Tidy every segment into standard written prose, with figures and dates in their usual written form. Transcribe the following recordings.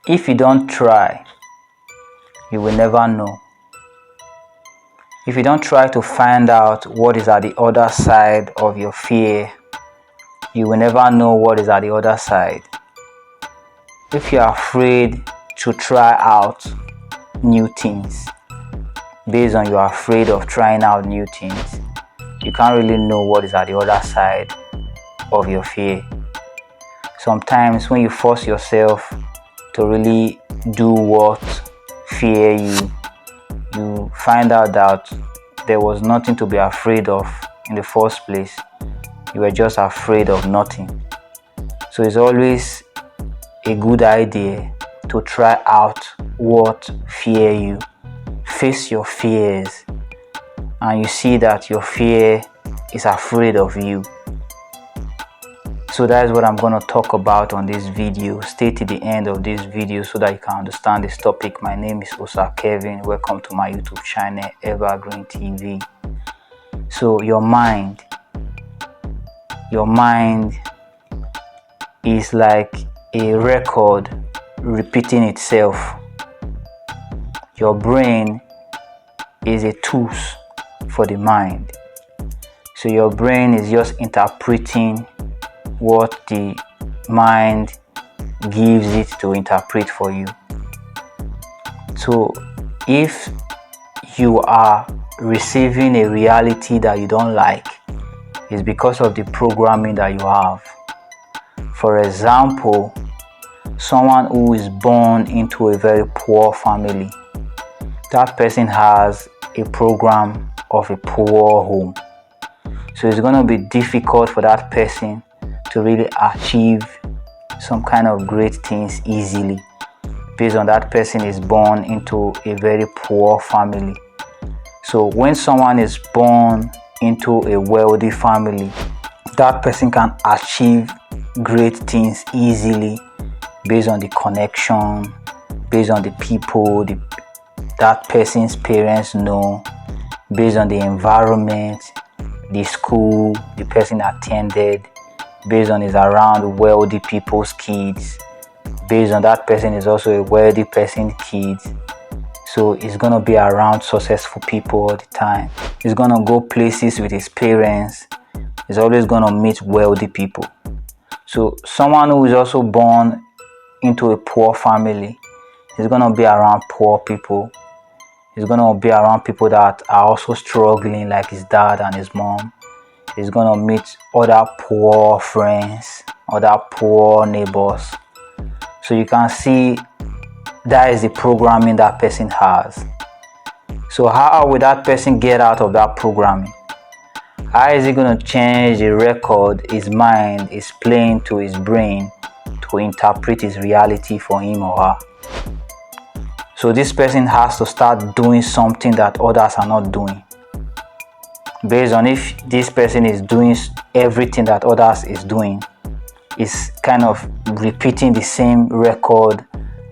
If you don't try, you will never know. If you don't try to find out what is at the other side of your fear, you will never know what is at the other side. If you are afraid to try out new things, based on you are afraid of trying out new things, you can't really know what is at the other side of your fear. Sometimes when you force yourself to really do what fear you, you find out that there was nothing to be afraid of in the first place. You were just afraid of nothing. So it's always a good idea to try out what fear you. Face your fears, and you see that your fear is afraid of you. So that is what I'm going to talk about on this video. Stay to the end of this video so that you can understand this topic. My name is Osa Kevin. Welcome to my YouTube channel, Evergreen TV. So your mind is like a record repeating itself. Your brain is a tool for the mind. So your brain is just interpreting what the mind gives it to interpret for you. So if you are receiving a reality that you don't like, it's because of the programming that you have. For example, someone who is born into a very poor family, that person has a program of a poor home. So it's going to be difficult for that person to really achieve some kind of great things easily, based on that person is born into a very poor family. So when someone is born into a wealthy family, that person can achieve great things easily, based on the connection, based on the people that person's parents know, based on the environment, the school the person attended, based on is around wealthy people's kids, based on that person is also a wealthy person's kids. So it's gonna be around successful people all the time. He's gonna go places with his parents. He's always gonna meet wealthy people. So someone who is also born into a poor family is gonna be around poor people. He's gonna be around people that are also struggling, like his dad and his mom. He's gonna meet other poor friends, other poor neighbors. So you can see that is the programming that person has. So how will that person get out of that programming? How is he going to change the record his mind is playing to his brain to interpret his reality for him or her? So this person has to start doing something that others are not doing. Based on if this person is doing everything that others is doing, is kind of repeating the same record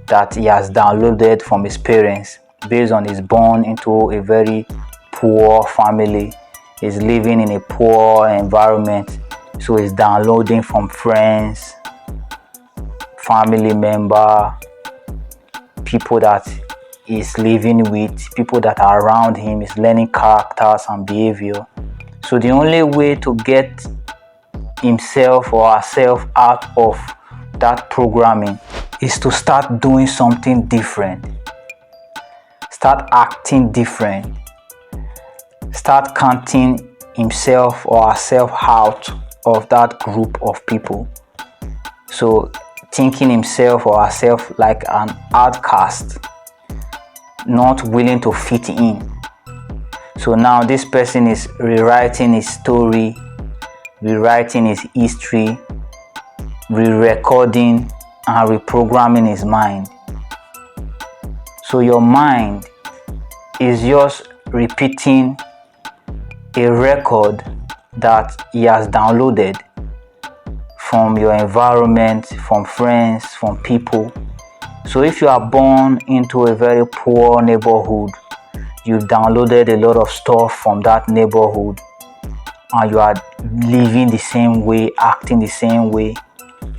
that he has downloaded from his parents, based on he's born into a very poor family, is living in a poor environment, so he's downloading from friends, family member, people that he's living with, people that are around him, is learning characters and behavior. So the only way to get himself or herself out of that programming is to start doing something different, start acting different, start counting himself or herself out of that group of people. So thinking himself or herself like an outcast, not willing to fit in. So now this person is rewriting his story, rewriting his history, re-recording and reprogramming his mind. So your mind is just repeating a record that he has downloaded from your environment, from friends, from people. So if you are born into a very poor neighborhood, you've downloaded a lot of stuff from that neighborhood and you are living the same way, acting the same way,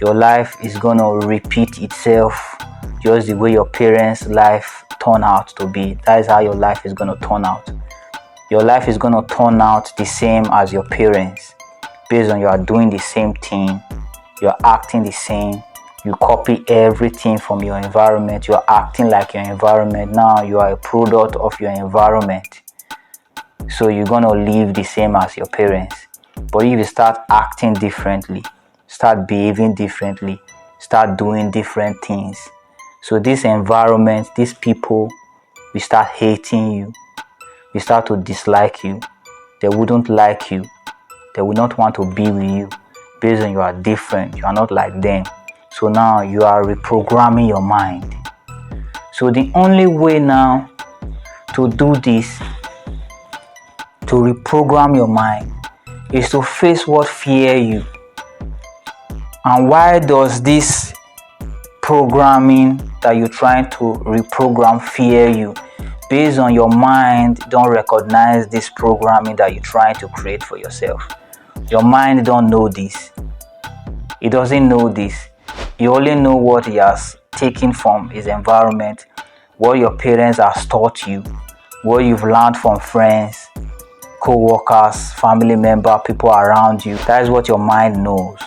your life is going to repeat itself just the way your parents' life turn out to be. That is how your life is going to turn out. Your life is going to turn out the same as your parents, based on you are doing the same thing, you're acting the same, you copy everything from your environment, you're acting like your environment. Now you are a product of your environment, so you're going to live the same as your parents. But if you start acting differently, start behaving differently, start doing different things, so this environment, these people will start hating you, will start to dislike you, they wouldn't like you, they will not want to be with you, based on you are different, you are not like them. So now you are reprogramming your mind. So the only way now to do this, to reprogram your mind, is to face what fear you. And why does this programming that you're trying to reprogram fear you? Based on your mind don't recognize this programming that you're trying to create for yourself. Your mind don't know this. It doesn't know this. You only know what he has taken from his environment, what your parents have taught you, what you've learned from friends, co-workers, family members, people around you. That is what your mind knows.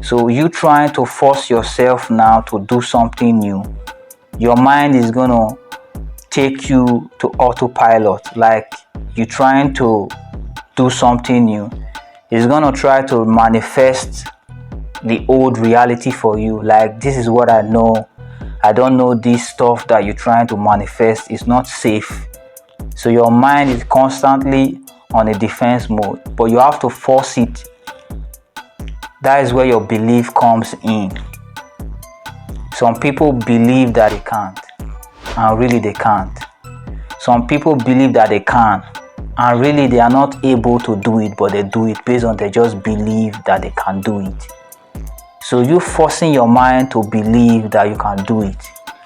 So you trying to force yourself now to do something new, your mind is going to take you to autopilot. Like you're trying to do something new, it's going to try to manifest the old reality for you. Like, this is what I know, I don't know this stuff that you're trying to manifest is not safe. So your mind is constantly on a defense mode, but you have to force it. That is where your belief comes in. Some people believe that they can't, and really they can't. Some people believe that they can, and really they are not able to do it, but they do it based on they just believe that they can do it. So you forcing your mind to believe that you can do it.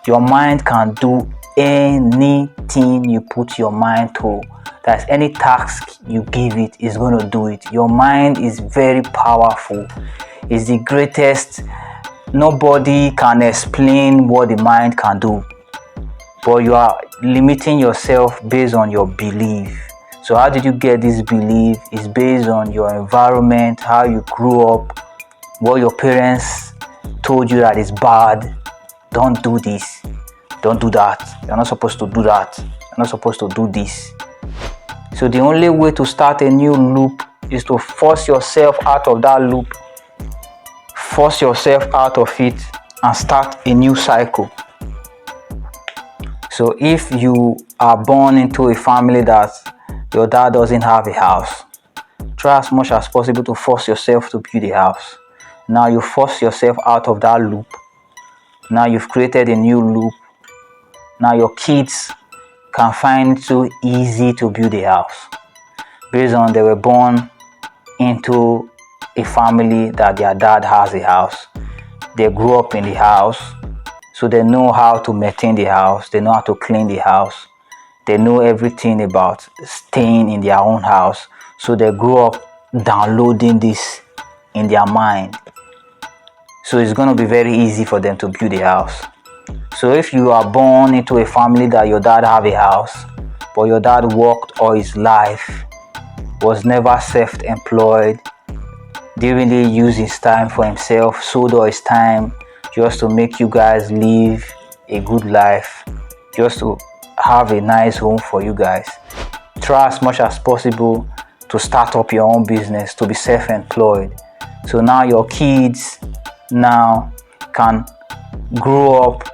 Your mind can do anything you put your mind to. That's any task you give it, is going to do it. Your mind is very powerful. It's the greatest. Nobody can explain what the mind can do, but you are limiting yourself based on your belief. So how did you get this belief? It's based on your environment, how you grew up, what your parents told you that is bad. Don't do this, don't do that, you're not supposed to do that, you're not supposed to do this. So the only way to start a new loop is to force yourself out of that loop, force yourself out of it, and start a new cycle. So if you are born into a family that your dad doesn't have a house, try as much as possible to force yourself to build a house. Now you force yourself out of that loop. Now you've created a new loop. Now your kids can find it too easy to build a house, based on they were born into a family that their dad has a house. They grew up in the house, so they know how to maintain the house, they know how to clean the house, they know everything about staying in their own house. So they grew up downloading this in their mind. So it's going to be very easy for them to build a house. So if you are born into a family that your dad have a house, but your dad worked all his life, was never self-employed, didn't really use his time for himself, sold all his time just to make you guys live a good life, just to have a nice home for you guys, try as much as possible to start up your own business, to be self-employed. So now your kids now can grow up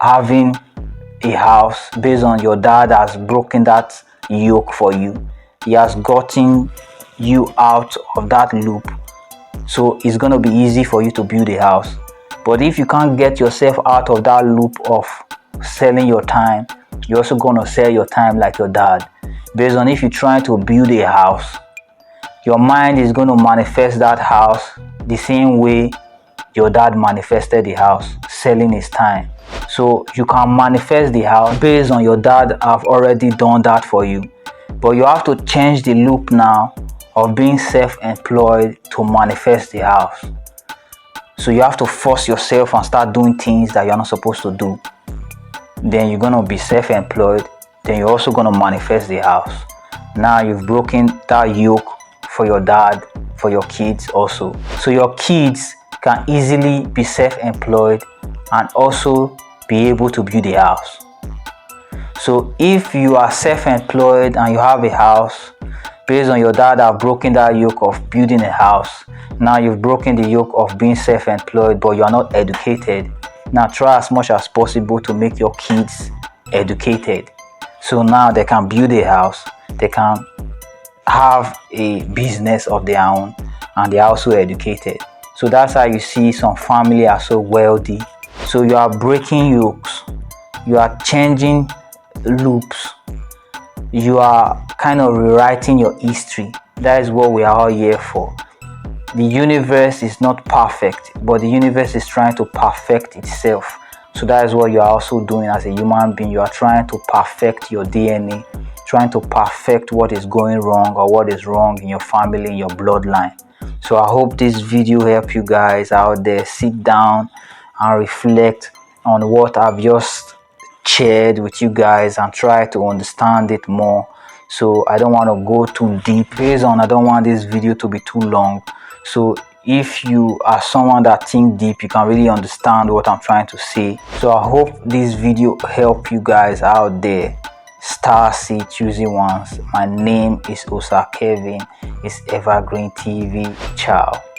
having a house, based on your dad has broken that yoke for you. He has gotten you out of that loop, so it's going to be easy for you to build a house. But if you can't get yourself out of that loop of selling your time, you're also going to sell your time like your dad. Based on if you're trying to build a house, your mind is going to manifest that house the same way your dad manifested the house, selling his time. So you can manifest the house based on your dad have already done that for you. But you have to change the loop now of being self-employed to manifest the house. So you have to force yourself and start doing things that you're not supposed to do. Then you're going to be self-employed. Then you're also going to manifest the house. Now you've broken that yoke for your dad, for your kids also. So your kids can easily be self-employed and also be able to build a house. So if you are self-employed and you have a house, based on your dad have broken that yoke of building a house, now you've broken the yoke of being self-employed, but you are not educated. Now try as much as possible to make your kids educated. So now they can build a house, they can have a business of their own, and they're also educated. So that's how you see some family are so wealthy. So you are breaking yokes, you are changing loops, you are kind of rewriting your history. That is what we are all here for. The universe is not perfect, but the universe is trying to perfect itself. So that is what you are also doing as a human being. You are trying to perfect your DNA, trying to perfect what is going wrong or what is wrong in your family, in your bloodline. So I hope this video helped you guys out there. Sit down and reflect on what I've just shared with you guys and try to understand it more. So I don't want to go too deep. Based on I don't want this video to be too long. So if you are someone that think deep, you can really understand what I'm trying to say. So I hope this video help you guys out there. Star Seed Choosy Ones. My name is Osa Kevin. It's Evergreen TV. Ciao.